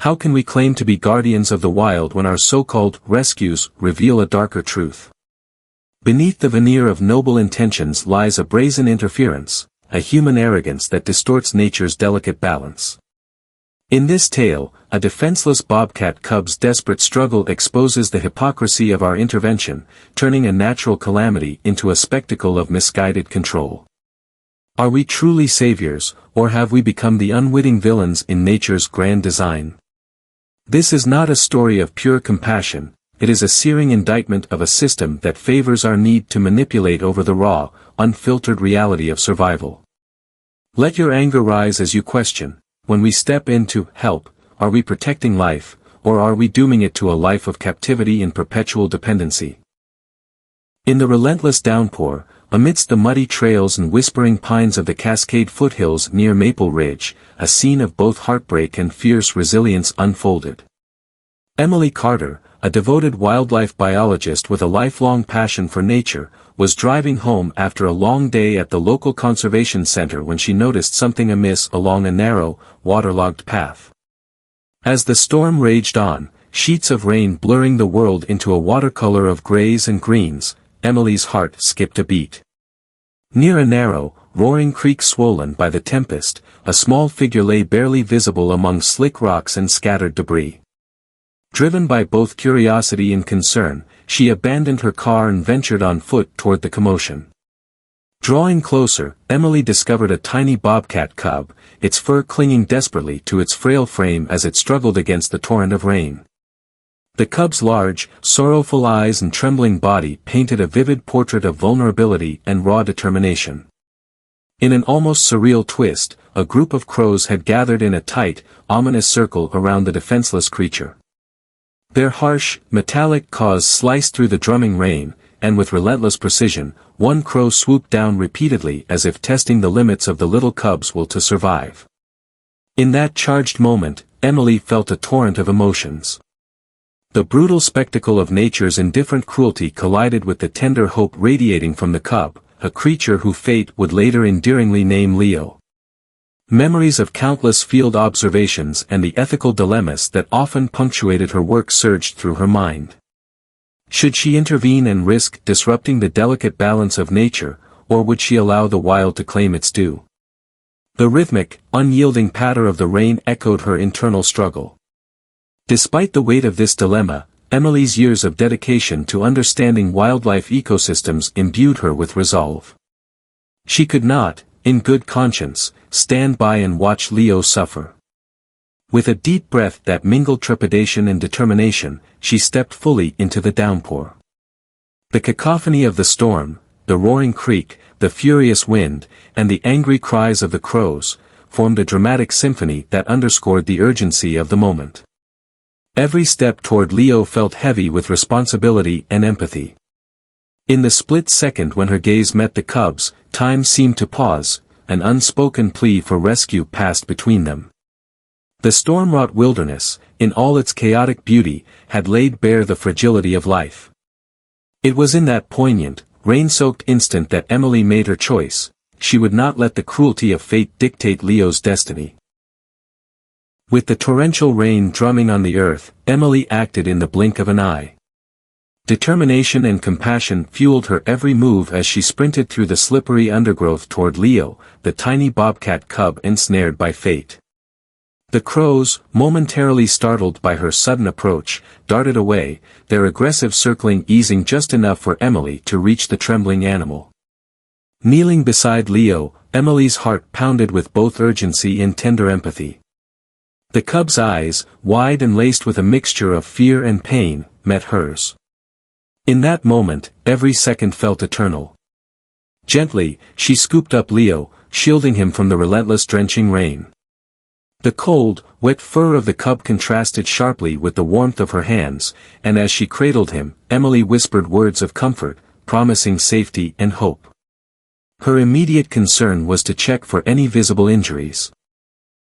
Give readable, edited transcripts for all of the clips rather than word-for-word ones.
How can we claim to be guardians of the wild when our so-called rescues reveal a darker truth? Beneath the veneer of noble intentions lies a brazen interference, a human arrogance that distorts nature's delicate balance. In this tale, a defenseless bobcat cub's desperate struggle exposes the hypocrisy of our intervention, turning a natural calamity into a spectacle of misguided control. Are we truly saviors, or have we become the unwitting villains in nature's grand design? This is not a story of pure compassion, it is a searing indictment of a system that favors our need to manipulate over the raw, unfiltered reality of survival. Let your anger rise as you question, when we step in to help, are we protecting life, or are we dooming it to a life of captivity and perpetual dependency? In the relentless downpour, amidst the muddy trails and whispering pines of the Cascade Foothills near Maple Ridge, a scene of both heartbreak and fierce resilience unfolded. Emily Carter, a devoted wildlife biologist with a lifelong passion for nature, was driving home after a long day at the local conservation center when she noticed something amiss along a narrow, waterlogged path. As the storm raged on, sheets of rain blurring the world into a watercolor of grays and greens, Emily's heart skipped a beat. Near a narrow, roaring creek swollen by the tempest, a small figure lay barely visible among slick rocks and scattered debris. Driven by both curiosity and concern, she abandoned her car and ventured on foot toward the commotion. Drawing closer, Emily discovered a tiny bobcat cub, its fur clinging desperately to its frail frame as it struggled against the torrent of rain. The cub's large, sorrowful eyes and trembling body painted a vivid portrait of vulnerability and raw determination. In an almost surreal twist, a group of crows had gathered in a tight, ominous circle around the defenseless creature. Their harsh, metallic caws sliced through the drumming rain, and with relentless precision, one crow swooped down repeatedly as if testing the limits of the little cub's will to survive. In that charged moment, Emily felt a torrent of emotions. The brutal spectacle of nature's indifferent cruelty collided with the tender hope radiating from the cub, a creature who fate would later endearingly name Leo. Memories of countless field observations and the ethical dilemmas that often punctuated her work surged through her mind. Should she intervene and risk disrupting the delicate balance of nature, or would she allow the wild to claim its due? The rhythmic, unyielding patter of the rain echoed her internal struggle. Despite the weight of this dilemma, Emily's years of dedication to understanding wildlife ecosystems imbued her with resolve. She could not, in good conscience, stand by and watch Leo suffer. With a deep breath that mingled trepidation and determination, she stepped fully into the downpour. The cacophony of the storm, the roaring creek, the furious wind, and the angry cries of the crows, formed a dramatic symphony that underscored the urgency of the moment. Every step toward Leo felt heavy with responsibility and empathy. In the split second when her gaze met the cub's, time seemed to pause, an unspoken plea for rescue passed between them. The storm-wrought wilderness, in all its chaotic beauty, had laid bare the fragility of life. It was in that poignant, rain-soaked instant that Emily made her choice. She would not let the cruelty of fate dictate Leo's destiny. With the torrential rain drumming on the earth, Emily acted in the blink of an eye. Determination and compassion fueled her every move as she sprinted through the slippery undergrowth toward Leo, the tiny bobcat cub ensnared by fate. The crows, momentarily startled by her sudden approach, darted away, their aggressive circling easing just enough for Emily to reach the trembling animal. Kneeling beside Leo, Emily's heart pounded with both urgency and tender empathy. The cub's eyes, wide and laced with a mixture of fear and pain, met hers. In that moment, every second felt eternal. Gently, she scooped up Leo, shielding him from the relentless drenching rain. The cold, wet fur of the cub contrasted sharply with the warmth of her hands, and as she cradled him, Emily whispered words of comfort, promising safety and hope. Her immediate concern was to check for any visible injuries.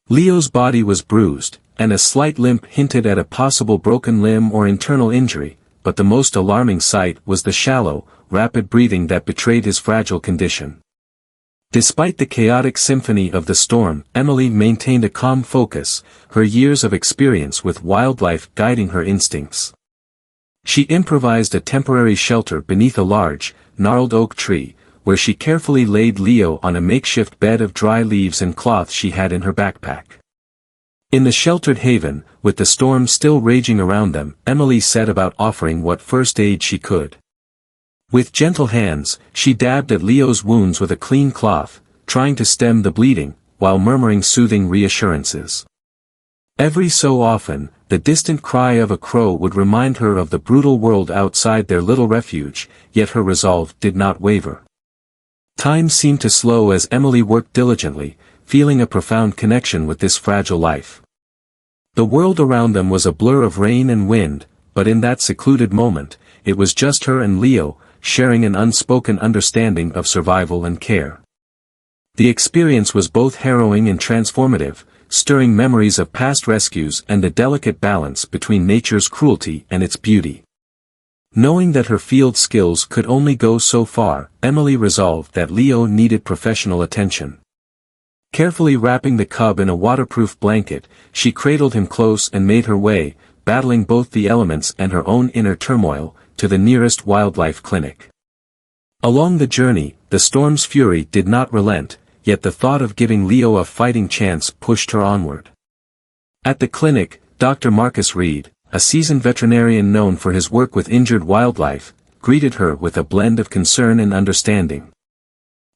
Leo's body was bruised, and a slight limp hinted at a possible broken limb or internal injury, but the most alarming sight was the shallow, rapid breathing that betrayed his fragile condition. Despite the chaotic symphony of the storm, Emily maintained a calm focus, her years of experience with wildlife guiding her instincts. She improvised a temporary shelter beneath a large, gnarled oak tree, where she carefully laid Leo on a makeshift bed of dry leaves and cloth she had in her backpack. In the sheltered haven, with the storm still raging around them, Emily set about offering what first aid she could. With gentle hands, she dabbed at Leo's wounds with a clean cloth, trying to stem the bleeding, while murmuring soothing reassurances. Every so often, the distant cry of a crow would remind her of the brutal world outside their little refuge, yet her resolve did not waver. Time seemed to slow as Emily worked diligently, feeling a profound connection with this fragile life. The world around them was a blur of rain and wind, but in that secluded moment, it was just her and Leo, sharing an unspoken understanding of survival and care. The experience was both harrowing and transformative, stirring memories of past rescues and the delicate balance between nature's cruelty and its beauty. Knowing that her field skills could only go so far, Emily resolved that Leo needed professional attention. Carefully wrapping the cub in a waterproof blanket, she cradled him close and made her way, battling both the elements and her own inner turmoil, to the nearest wildlife clinic. Along the journey, the storm's fury did not relent, yet the thought of giving Leo a fighting chance pushed her onward. At the clinic, Dr. Marcus Reed, a seasoned veterinarian known for his work with injured wildlife, greeted her with a blend of concern and understanding.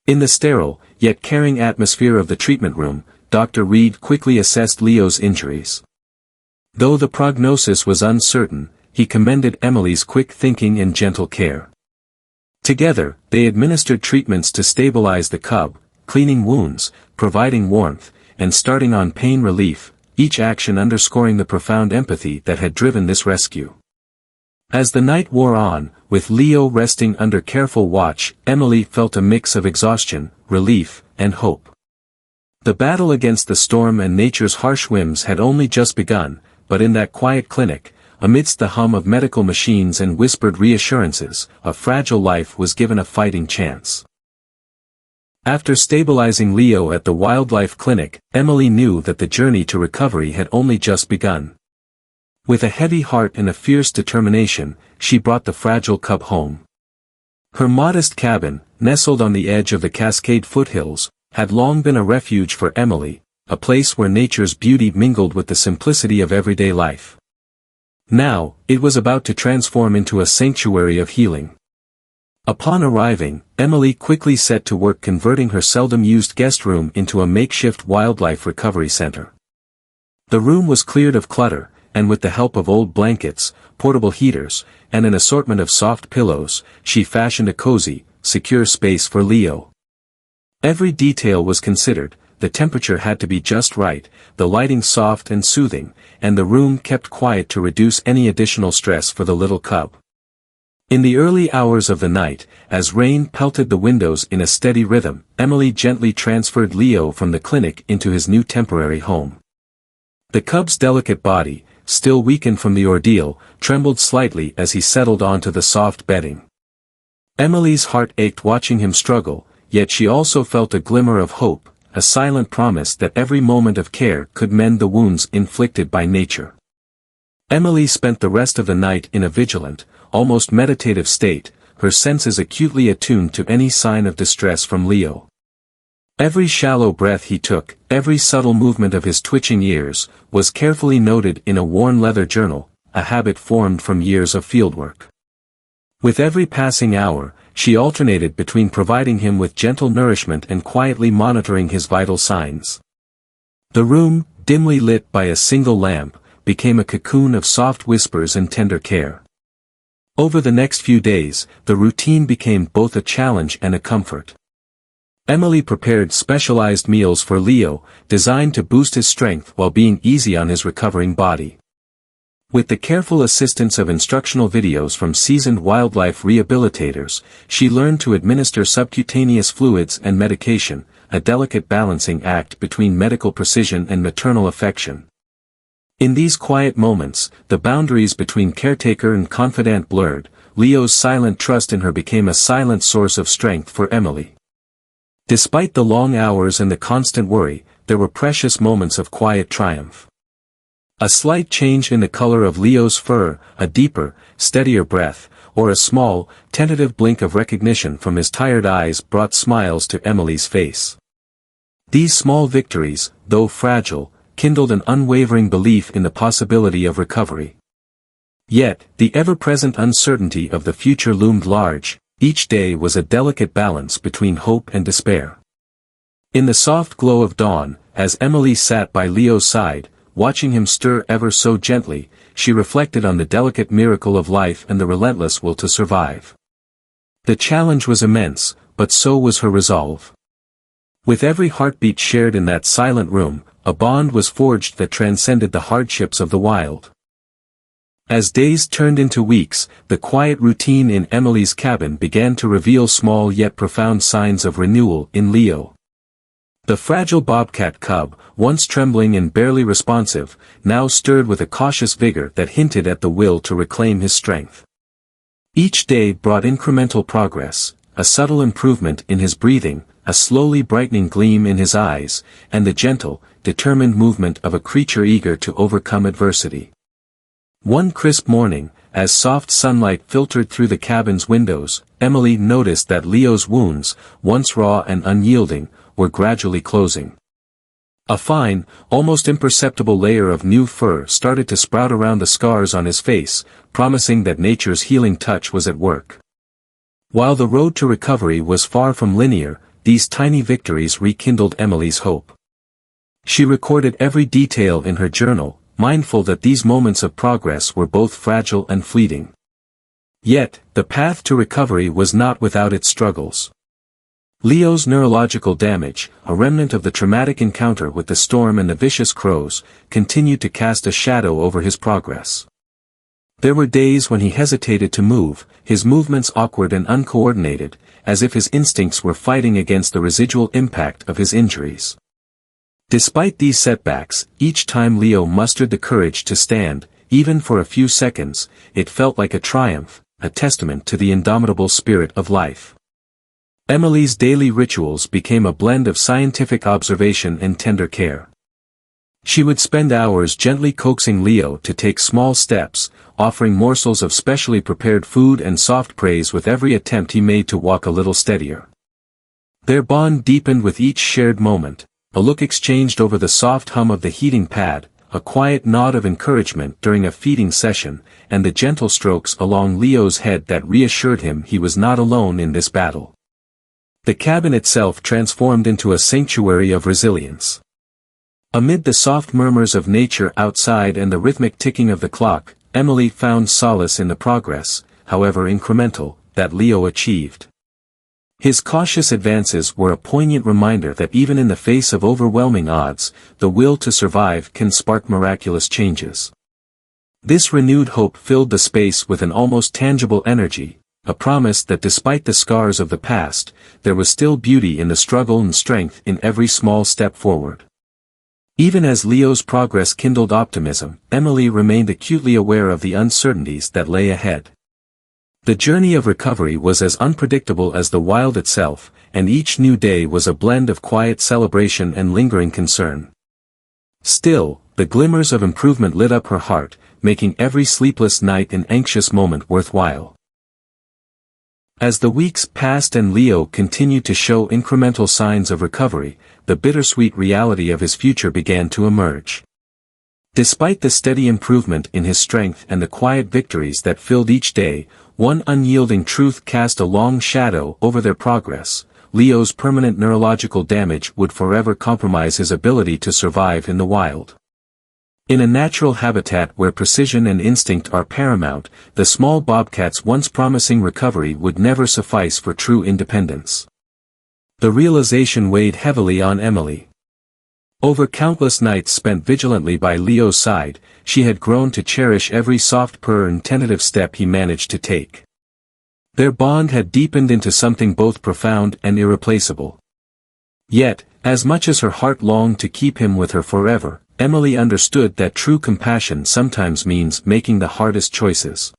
In the sterile, yet caring atmosphere of the treatment room, Dr. Reed quickly assessed Leo's injuries. Though the prognosis was uncertain, he commended Emily's quick thinking and gentle care. Together, they administered treatments to stabilize the cub, cleaning wounds, providing warmth, and starting on pain relief, each action underscoring the profound empathy that had driven this rescue. As the night wore on, with Leo resting under careful watch, Emily felt a mix of exhaustion, relief, and hope. The battle against the storm and nature's harsh whims had only just begun, but in that quiet clinic, amidst the hum of medical machines and whispered reassurances, a fragile life was given a fighting chance. After stabilizing Leo at the wildlife clinic, Emily knew that the journey to recovery had only just begun. With a heavy heart and a fierce determination, she brought the fragile cub home. Her modest cabin, nestled on the edge of the Cascade Foothills, had long been a refuge for Emily, a place where nature's beauty mingled with the simplicity of everyday life. Now, it was about to transform into a sanctuary of healing. Upon arriving, Emily quickly set to work converting her seldom-used guest room into a makeshift wildlife recovery center. The room was cleared of clutter, and with the help of old blankets, portable heaters, and an assortment of soft pillows, she fashioned a cozy, secure space for Leo. Every detail was considered, the temperature had to be just right, the lighting soft and soothing, and the room kept quiet to reduce any additional stress for the little cub. In the early hours of the night, as rain pelted the windows in a steady rhythm, Emily gently transferred Leo from the clinic into his new temporary home. The cub's delicate body, still weakened from the ordeal, trembled slightly as he settled onto the soft bedding. Emily's heart ached watching him struggle, yet she also felt a glimmer of hope, a silent promise that every moment of care could mend the wounds inflicted by nature. Emily spent the rest of the night in a vigilant, almost meditative state, her senses acutely attuned to any sign of distress from Leo. Every shallow breath he took, every subtle movement of his twitching ears, was carefully noted in a worn leather journal, a habit formed from years of fieldwork. With every passing hour, she alternated between providing him with gentle nourishment and quietly monitoring his vital signs. The room, dimly lit by a single lamp, became a cocoon of soft whispers and tender care. Over the next few days, the routine became both a challenge and a comfort. Emily prepared specialized meals for Leo, designed to boost his strength while being easy on his recovering body. With the careful assistance of instructional videos from seasoned wildlife rehabilitators, she learned to administer subcutaneous fluids and medication, a delicate balancing act between medical precision and maternal affection. In these quiet moments, the boundaries between caretaker and confidant blurred. Leo's silent trust in her became a silent source of strength for Emily. Despite the long hours and the constant worry, there were precious moments of quiet triumph. A slight change in the color of Leo's fur, a deeper, steadier breath, or a small, tentative blink of recognition from his tired eyes brought smiles to Emily's face. These small victories, though fragile, kindled an unwavering belief in the possibility of recovery. Yet, the ever-present uncertainty of the future loomed large. Each day was a delicate balance between hope and despair. In the soft glow of dawn, as Emily sat by Leo's side, watching him stir ever so gently, she reflected on the delicate miracle of life and the relentless will to survive. The challenge was immense, but so was her resolve. With every heartbeat shared in that silent room, a bond was forged that transcended the hardships of the wild. As days turned into weeks, the quiet routine in Emily's cabin began to reveal small yet profound signs of renewal in Leo. The fragile bobcat cub, once trembling and barely responsive, now stirred with a cautious vigor that hinted at the will to reclaim his strength. Each day brought incremental progress, a subtle improvement in his breathing, a slowly brightening gleam in his eyes, and the gentle, determined movement of a creature eager to overcome adversity. One crisp morning, as soft sunlight filtered through the cabin's windows, Emily noticed that Leo's wounds, once raw and unyielding, were gradually closing. A fine, almost imperceptible layer of new fur started to sprout around the scars on his face, promising that nature's healing touch was at work. While the road to recovery was far from linear, these tiny victories rekindled Emily's hope. She recorded every detail in her journal, mindful that these moments of progress were both fragile and fleeting. Yet, the path to recovery was not without its struggles. Leo's neurological damage, a remnant of the traumatic encounter with the storm and the vicious crows, continued to cast a shadow over his progress. There were days when he hesitated to move, his movements awkward and uncoordinated, as if his instincts were fighting against the residual impact of his injuries. Despite these setbacks, each time Leo mustered the courage to stand, even for a few seconds, it felt like a triumph, a testament to the indomitable spirit of life. Emily's daily rituals became a blend of scientific observation and tender care. She would spend hours gently coaxing Leo to take small steps, offering morsels of specially prepared food and soft praise with every attempt he made to walk a little steadier. Their bond deepened with each shared moment. A look exchanged over the soft hum of the heating pad, a quiet nod of encouragement during a feeding session, and the gentle strokes along Leo's head that reassured him he was not alone in this battle. The cabin itself transformed into a sanctuary of resilience. Amid the soft murmurs of nature outside and the rhythmic ticking of the clock, Emily found solace in the progress, however incremental, that Leo achieved. His cautious advances were a poignant reminder that even in the face of overwhelming odds, the will to survive can spark miraculous changes. This renewed hope filled the space with an almost tangible energy, a promise that despite the scars of the past, there was still beauty in the struggle and strength in every small step forward. Even as Leo's progress kindled optimism, Emily remained acutely aware of the uncertainties that lay ahead. The journey of recovery was as unpredictable as the wild itself, and each new day was a blend of quiet celebration and lingering concern. Still, the glimmers of improvement lit up her heart, making every sleepless night and anxious moment worthwhile. As the weeks passed and Leo continued to show incremental signs of recovery, the bittersweet reality of his future began to emerge. Despite the steady improvement in his strength and the quiet victories that filled each day, one unyielding truth cast a long shadow over their progress: Leo's permanent neurological damage would forever compromise his ability to survive in the wild. In a natural habitat where precision and instinct are paramount, the small bobcat's once promising recovery would never suffice for true independence. The realization weighed heavily on Emily. Over countless nights spent vigilantly by Leo's side, she had grown to cherish every soft purr and tentative step he managed to take. Their bond had deepened into something both profound and irreplaceable. Yet, as much as her heart longed to keep him with her forever, Emily understood that true compassion sometimes means making the hardest choices.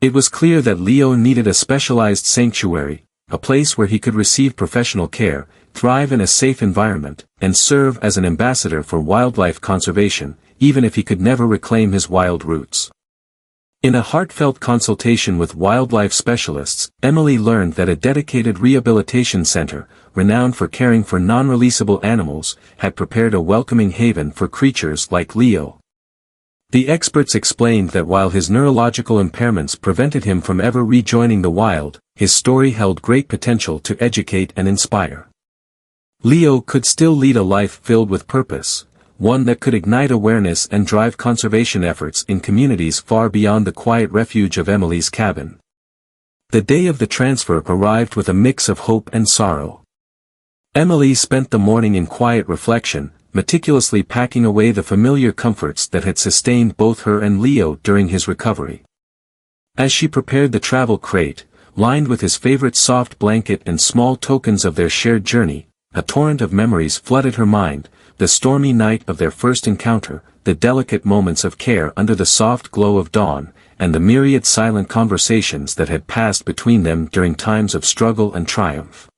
It was clear that Leo needed a specialized sanctuary, a place where he could receive professional care, thrive in a safe environment, and serve as an ambassador for wildlife conservation, even if he could never reclaim his wild roots. In a heartfelt consultation with wildlife specialists, Emily learned that a dedicated rehabilitation center, renowned for caring for non-releasable animals, had prepared a welcoming haven for creatures like Leo. The experts explained that while his neurological impairments prevented him from ever rejoining the wild, his story held great potential to educate and inspire. Leo could still lead a life filled with purpose, one that could ignite awareness and drive conservation efforts in communities far beyond the quiet refuge of Emily's cabin. The day of the transfer arrived with a mix of hope and sorrow. Emily spent the morning in quiet reflection, meticulously packing away the familiar comforts that had sustained both her and Leo during his recovery. As she prepared the travel crate, lined with his favorite soft blanket and small tokens of their shared journey, a torrent of memories flooded her mind: the stormy night of their first encounter, the delicate moments of care under the soft glow of dawn, and the myriad silent conversations that had passed between them during times of struggle and triumph.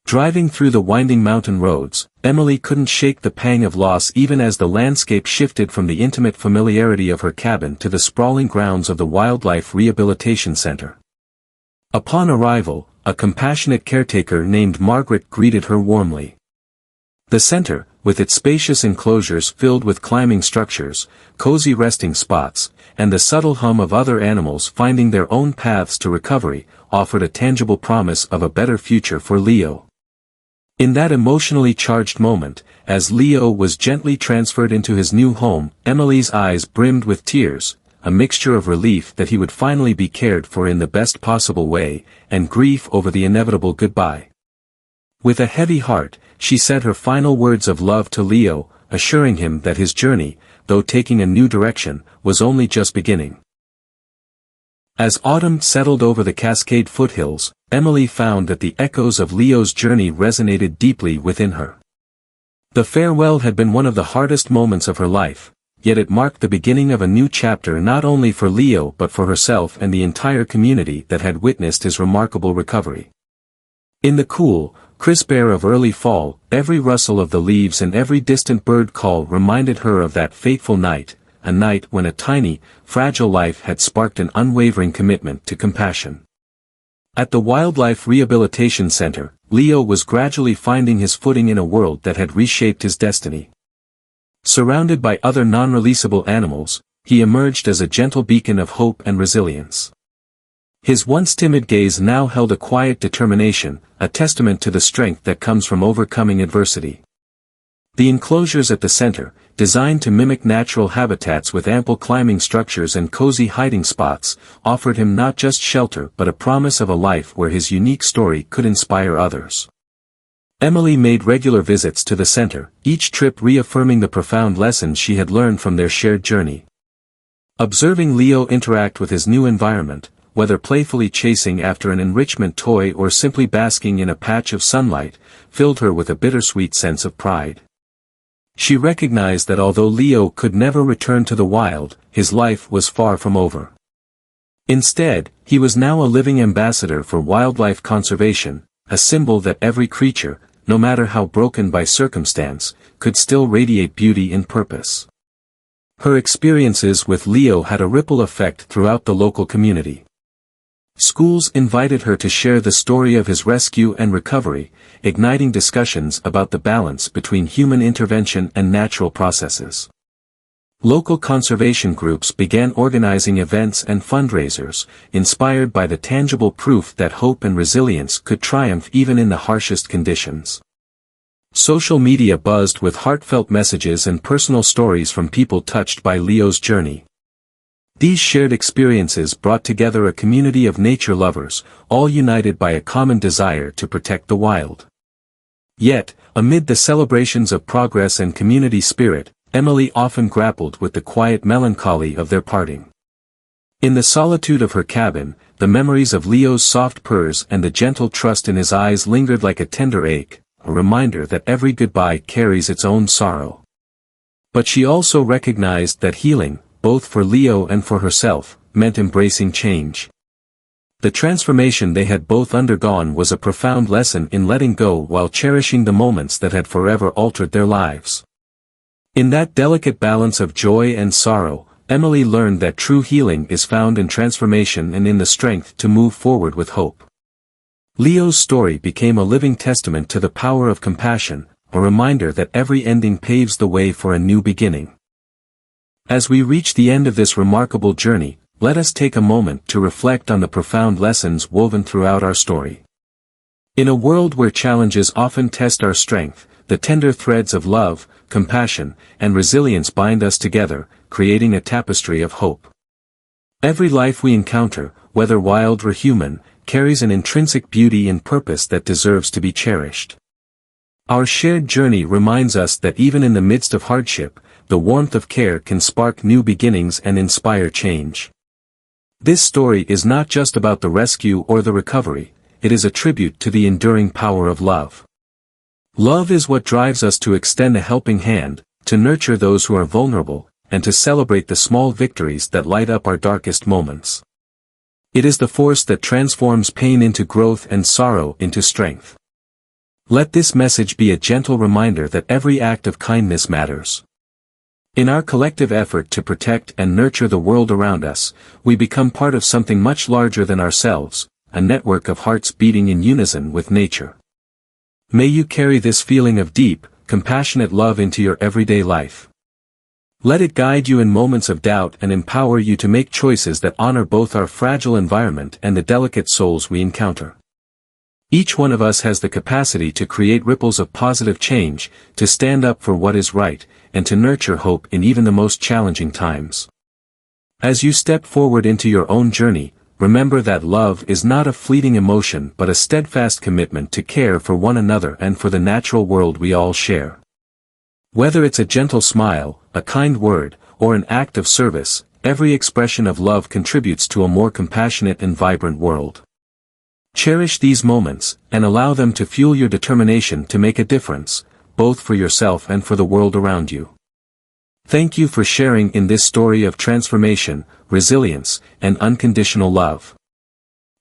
Driving through the winding mountain roads, Emily couldn't shake the pang of loss even as the landscape shifted from the intimate familiarity of her cabin to the sprawling grounds of the Wildlife Rehabilitation Center. Upon arrival, a compassionate caretaker named Margaret greeted her warmly. The center, with its spacious enclosures filled with climbing structures, cozy resting spots, and the subtle hum of other animals finding their own paths to recovery, offered a tangible promise of a better future for Leo. In that emotionally charged moment, as Leo was gently transferred into his new home, Emily's eyes brimmed with tears, a mixture of relief that he would finally be cared for in the best possible way, and grief over the inevitable goodbye. With a heavy heart, she said her final words of love to Leo, assuring him that his journey, though taking a new direction, was only just beginning. As autumn settled over the Cascade Foothills, Emily found that the echoes of Leo's journey resonated deeply within her. The farewell had been one of the hardest moments of her life, yet it marked the beginning of a new chapter not only for Leo but for herself and the entire community that had witnessed his remarkable recovery. In the cool, crisp air of early fall, every rustle of the leaves and every distant bird call reminded her of that fateful night, a night when a tiny, fragile life had sparked an unwavering commitment to compassion. At the Wildlife Rehabilitation Center, Leo was gradually finding his footing in a world that had reshaped his destiny. Surrounded by other non-releasable animals, he emerged as a gentle beacon of hope and resilience. His once timid gaze now held a quiet determination, a testament to the strength that comes from overcoming adversity. The enclosures at the center, designed to mimic natural habitats with ample climbing structures and cozy hiding spots, offered him not just shelter but a promise of a life where his unique story could inspire others. Emily made regular visits to the center, each trip reaffirming the profound lessons she had learned from their shared journey. Observing Leo interact with his new environment, whether playfully chasing after an enrichment toy or simply basking in a patch of sunlight, filled her with a bittersweet sense of pride. She recognized that although Leo could never return to the wild, his life was far from over. Instead, he was now a living ambassador for wildlife conservation, a symbol that every creature, no matter how broken by circumstance, could still radiate beauty and purpose. Her experiences with Leo had a ripple effect throughout the local community. Schools invited her to share the story of his rescue and recovery, igniting discussions about the balance between human intervention and natural processes. Local conservation groups began organizing events and fundraisers, inspired by the tangible proof that hope and resilience could triumph even in the harshest conditions. Social media buzzed with heartfelt messages and personal stories from people touched by Leo's journey. These shared experiences brought together a community of nature lovers, all united by a common desire to protect the wild. Yet, amid the celebrations of progress and community spirit, Emily often grappled with the quiet melancholy of their parting. In the solitude of her cabin, the memories of Leo's soft purrs and the gentle trust in his eyes lingered like a tender ache, a reminder that every goodbye carries its own sorrow. But she also recognized that healing, both for Leo and for herself, meant embracing change. The transformation they had both undergone was a profound lesson in letting go while cherishing the moments that had forever altered their lives. In that delicate balance of joy and sorrow, Emily learned that true healing is found in transformation and in the strength to move forward with hope. Leo's story became a living testament to the power of compassion, a reminder that every ending paves the way for a new beginning. As we reach the end of this remarkable journey, let us take a moment to reflect on the profound lessons woven throughout our story. In a world where challenges often test our strength, the tender threads of love, compassion, and resilience bind us together, creating a tapestry of hope. Every life we encounter, whether wild or human, carries an intrinsic beauty and purpose that deserves to be cherished. Our shared journey reminds us that even in the midst of hardship, the warmth of care can spark new beginnings and inspire change. This story is not just about the rescue or the recovery, it is a tribute to the enduring power of love. Love is what drives us to extend a helping hand, to nurture those who are vulnerable, and to celebrate the small victories that light up our darkest moments. It is the force that transforms pain into growth and sorrow into strength. Let this message be a gentle reminder that every act of kindness matters. In our collective effort to protect and nurture the world around us, we become part of something much larger than ourselves, a network of hearts beating in unison with nature. May you carry this feeling of deep, compassionate love into your everyday life. Let it guide you in moments of doubt and empower you to make choices that honor both our fragile environment and the delicate souls we encounter. Each one of us has the capacity to create ripples of positive change, to stand up for what is right, and to nurture hope in even the most challenging times. As you step forward into your own journey, remember that love is not a fleeting emotion but a steadfast commitment to care for one another and for the natural world we all share. Whether it's a gentle smile, a kind word, or an act of service, every expression of love contributes to a more compassionate and vibrant world. Cherish these moments, and allow them to fuel your determination to make a difference, both for yourself and for the world around you. Thank you for sharing in this story of transformation, resilience, and unconditional love.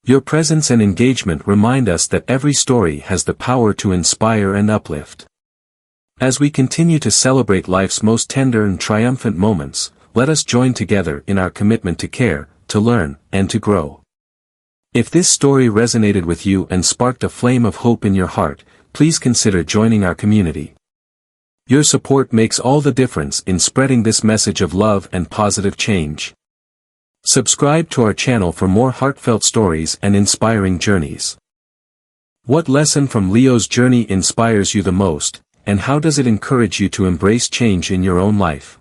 Your presence and engagement remind us that every story has the power to inspire and uplift. As we continue to celebrate life's most tender and triumphant moments, let us join together in our commitment to care, to learn, and to grow. If this story resonated with you and sparked a flame of hope in your heart, please consider joining our community. Your support makes all the difference in spreading this message of love and positive change. Subscribe to our channel for more heartfelt stories and inspiring journeys. What lesson from Leo's journey inspires you the most, and how does it encourage you to embrace change in your own life?